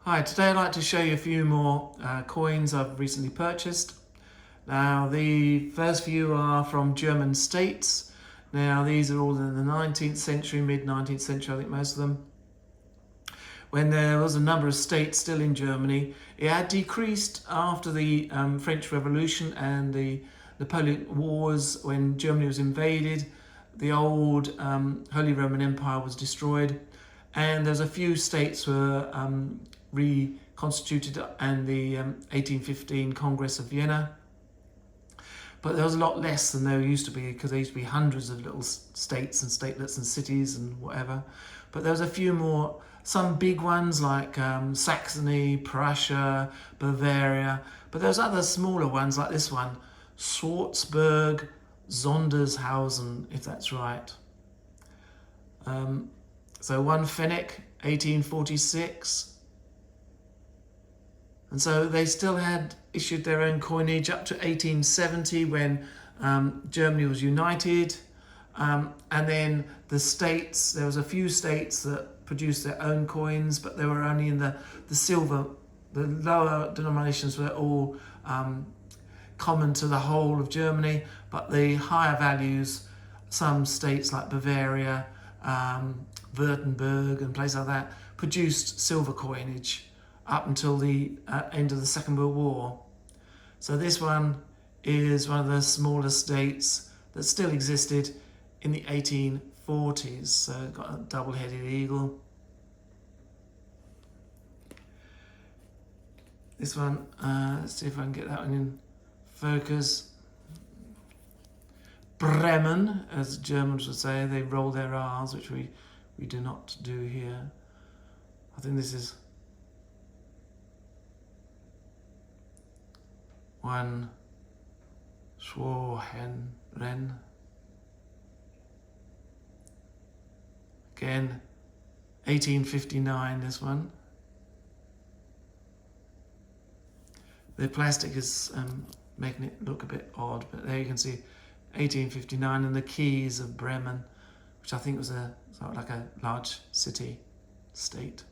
Hi, today I'd like to show you a few more coins I've recently purchased. Now the first few are from German states. Now these are all in the 19th century, mid-19th century I think most of them. When there was a number of states still in Germany, it had decreased after the French Revolution and the Napoleonic Wars. When Germany was invaded, the old Holy Roman Empire was destroyed, and there's a few states were reconstituted in the 1815 Congress of Vienna. But there was a lot less than there used to be, because there used to be hundreds of little states and statelets and cities and whatever. But there was a few more, some big ones like Saxony, Prussia, Bavaria. But there's other smaller ones like this one, Schwarzburg, Sondershausen, if that's right. So 1 Pfennig, 1846. And so they still had issued their own coinage up to 1870 when Germany was united. And then the states, there was a few states that produced their own coins, but they were only in the silver. The lower denominations were all common to the whole of Germany, but the higher values, some states like Bavaria, Württemberg and places like that, produced silver coinage up until the end of the Second World War. So this one is one of the smaller states that still existed in the 1840s. So it's got a double-headed eagle. This one, let's see if I can get that one in focus. Bremen, as Germans would say, they roll their R's, which we do not do here. I think this is one Schwohenren. Again, 1859, this one. The plastic is making it look a bit odd, but there you can see 1859 and the keys of Bremen, which I think was sort of like a large city, state.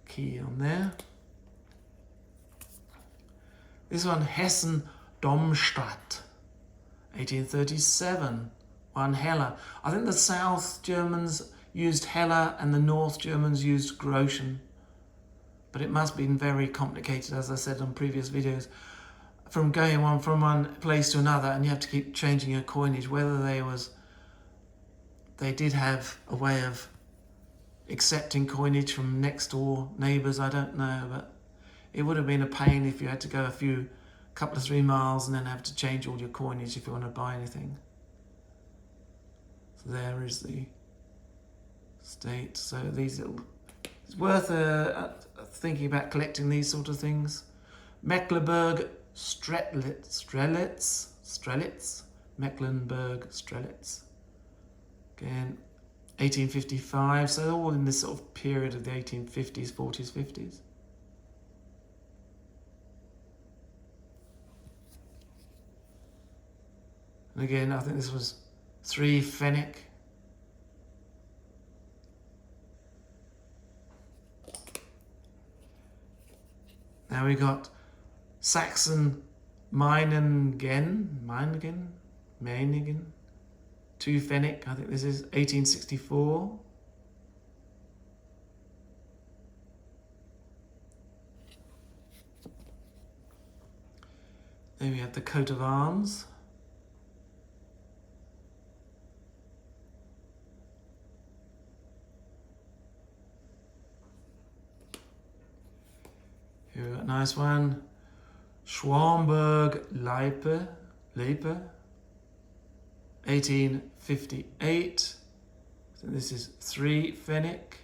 Key on there. This one, Hessen-Domstadt, 1837, 1 Heller. I think the South Germans used Heller and the North Germans used Groschen. But it must have been very complicated, as I said on previous videos, from going from one place to another, and you have to keep changing your coinage. Whether they did have a way of accepting coinage from next door neighbours, I don't know, but it would have been a pain if you had to go a couple of 3 miles and then have to change all your coinage if you want to buy anything. So there is the state. So these little, it's worth thinking about collecting these sort of things. Mecklenburg Strelitz, Mecklenburg Strelitz. Again, 1855. So all in this sort of period of the 1850s, 40s, 50s. And again, I think this was 3 Pfennig. Now we got Saxon Meiningen, 2 Pfennig. I think this is 1864. Then we have the coat of arms. Here we got a nice one. Schwamberg-Leipe, 1858. So this is 3 Pfennig.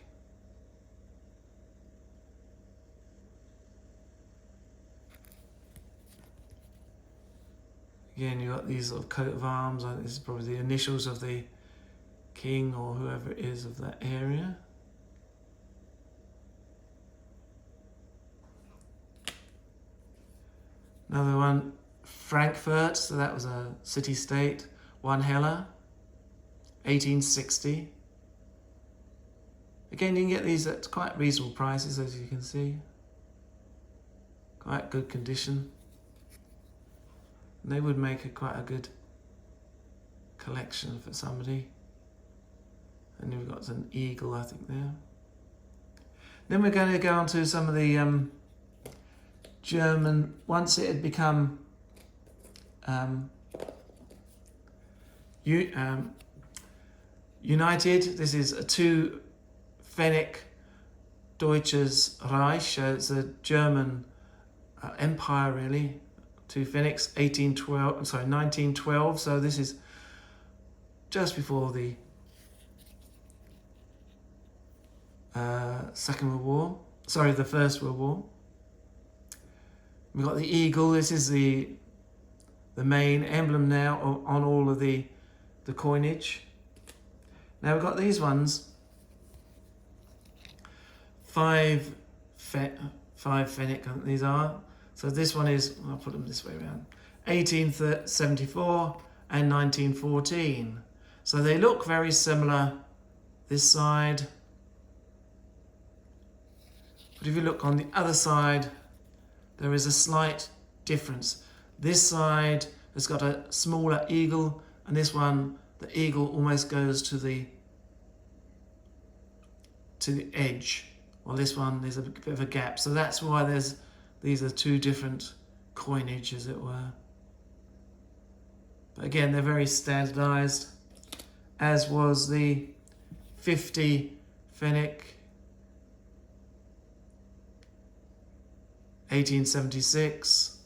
Again, you got these little coat of arms. I think this is probably the initials of the king or whoever it is of that area. Another one, Frankfurt, so that was a city-state. 1 Heller, 1860. Again, you can get these at quite reasonable prices, as you can see. Quite good condition. And they would make quite a good collection for somebody. And we've got an eagle, I think, there. Then we're going to go on to some of the German, once it had become united. This is a two-Pfennig Deutsches Reich, so it's a German empire, really. Two Pfennigs, 1912, so this is just before the Second World War. Sorry, the First World War. We've got the eagle. This is the main emblem now on all of the coinage. Now we've got these ones. Five Pfennig, I think these are. So this one is, I'll put them this way around, 1874 and 1914. So they look very similar this side. But if you look on the other side, there is a slight difference. This side has got a smaller eagle, and this one, the eagle almost goes to the edge. While this one, there's a bit of a gap. So that's why these are two different coinage, as it were. But again, they're very standardized, as was the 50 Pfennig, 1876.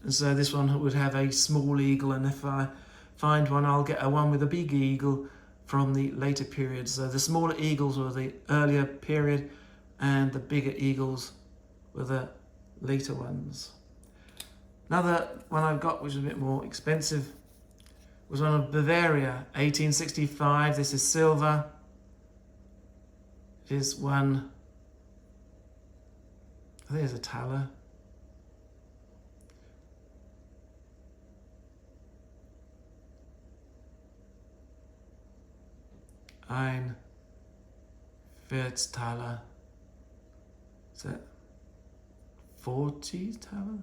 And so this one would have a small eagle, and if I find one, I'll get a one with a big eagle from the later period. So the smaller eagles were the earlier period, and the bigger eagles were the later ones. Another one I've got, which is a bit more expensive, was one of Bavaria, 1865. This is silver. It is one, I think it's a thaler. Ein Vierthaler. Is that 40 Thaler?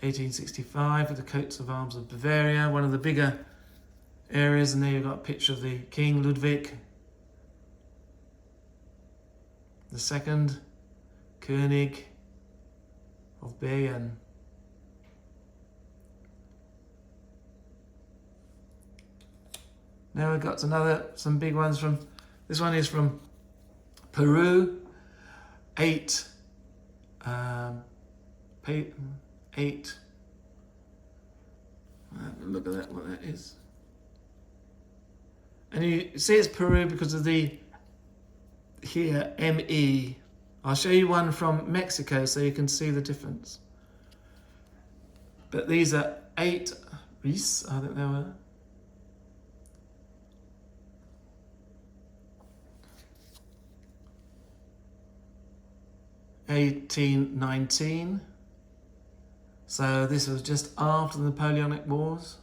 1865 with the coats of arms of Bavaria, one of the bigger areas, and there you've got a picture of the King Ludwig II, König of Bayern. Now we've got some big ones from, this one is from Peru, 8, look at that, what that is. And you see it's Peru because of the, here, ME. I'll show you one from Mexico so you can see the difference. But these are 8 Reis, I think they were. (1819). So this was just after the Napoleonic Wars.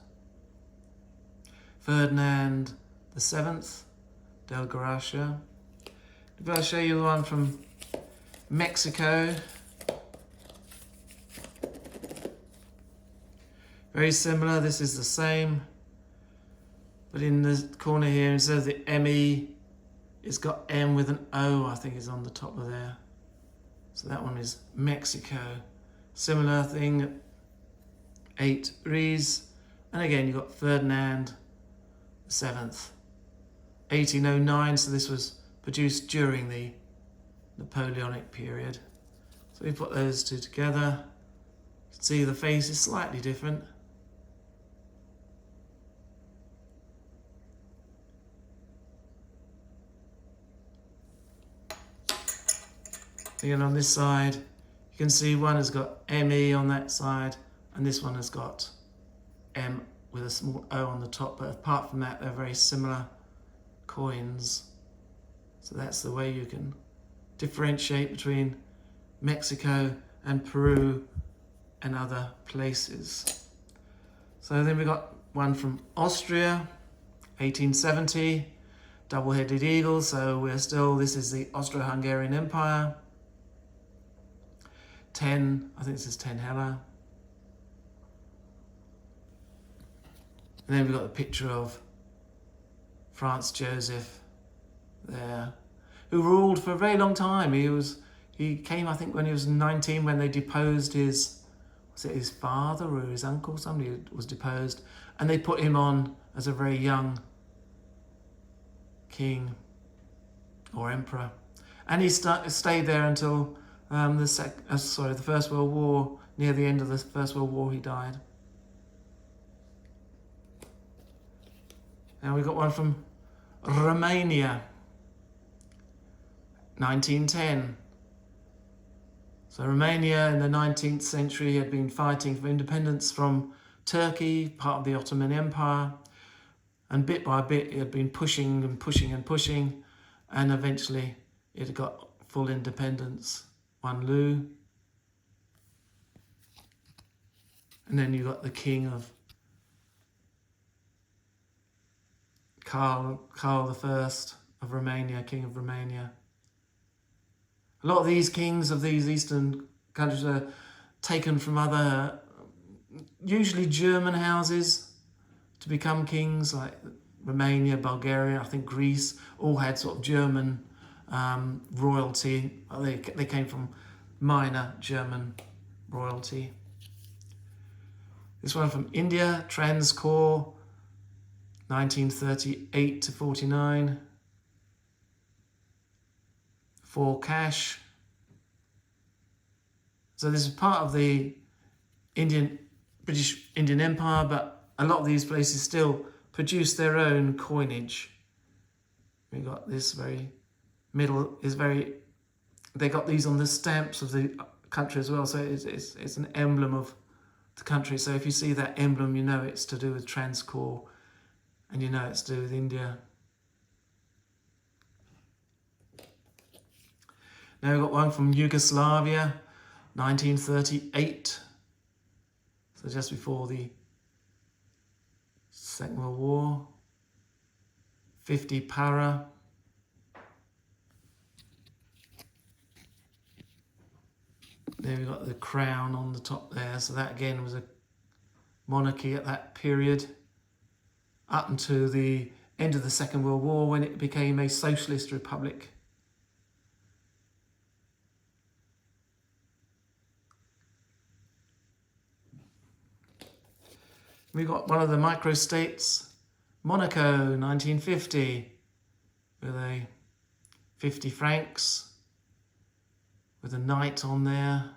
Ferdinand VII, Del Gracia. If I show you one from Mexico, very similar. This is the same, but in the corner here, instead of the ME, it's got M with an O, I think is on the top of there. So that one is Mexico. Similar thing, 8 Reis. And again, you've got Ferdinand VII, 1809. So this was produced during the Napoleonic period. So we put those two together. You can see the face is slightly different. Again, on this side, you can see one has got ME on that side, and this one has got M with a small O on the top. But apart from that, they're very similar coins. So that's the way you can differentiate between Mexico and Peru and other places. So then we got one from Austria, 1870. double-headed eagle, so this is the Austro-Hungarian Empire. 10, I think this is 10 Hella. And then we've got the picture of Franz Joseph there, who ruled for a very long time. He came, I think, when he was 19, when they deposed was it his father or his uncle? Somebody was deposed, and they put him on as a very young king or emperor, and he stayed there until the First World War. Near the end of the First World War, he died. Now we've got one from Romania, 1910. So Romania in the 19th century had been fighting for independence from Turkey, part of the Ottoman Empire, and bit by bit it had been pushing and pushing and pushing, and eventually it got full independence, one leu. And then you got the king of Karl I of Romania, king of Romania. A lot of these kings of these eastern countries are taken from other, usually German houses, to become kings, like Romania, Bulgaria, I think Greece, all had sort of German royalty. They came from minor German royalty. This one from India, Travanvore, 1938 to 49. For cash. So this is part of the British Indian Empire, but a lot of these places still produce their own coinage. We got this very middle is very. They got these on the stamps of the country as well, so it's an emblem of the country. So if you see that emblem, you know it's to do with Travanvore, and you know it's to do with India. Now we've got one from Yugoslavia, 1938. So just before the Second World War. 50 para. There we've got the crown on the top there. So that again was a monarchy at that period, up until the end of the Second World War, when it became a socialist republic. We've got one of the microstates, Monaco, 1950, with a 50 francs, with a knight on there.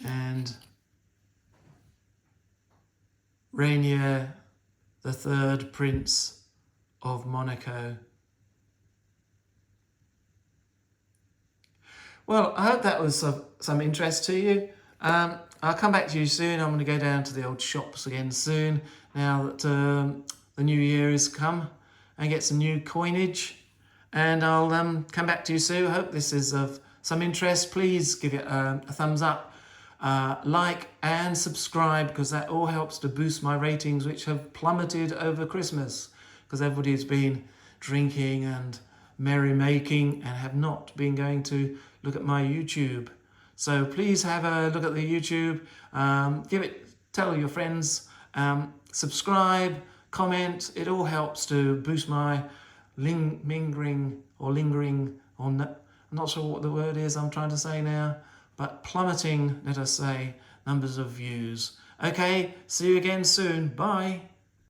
And Rainier, the third Prince of Monaco. Well, I hope that was of some interest to you. I'll come back to you soon. I'm going to go down to the old shops again soon, now that the new year has come, and get some new coinage. And I'll come back to you soon. I hope this is of some interest. Please give it a thumbs up, like and subscribe, because that all helps to boost my ratings, which have plummeted over Christmas, because everybody's been drinking and merrymaking and have not been going to look at my YouTube. So please have a look at the YouTube, tell your friends, subscribe, comment. It all helps to boost my lingering, I'm not sure what the word is I'm trying to say now, but plummeting, let us say, numbers of views. Okay, see you again soon. Bye.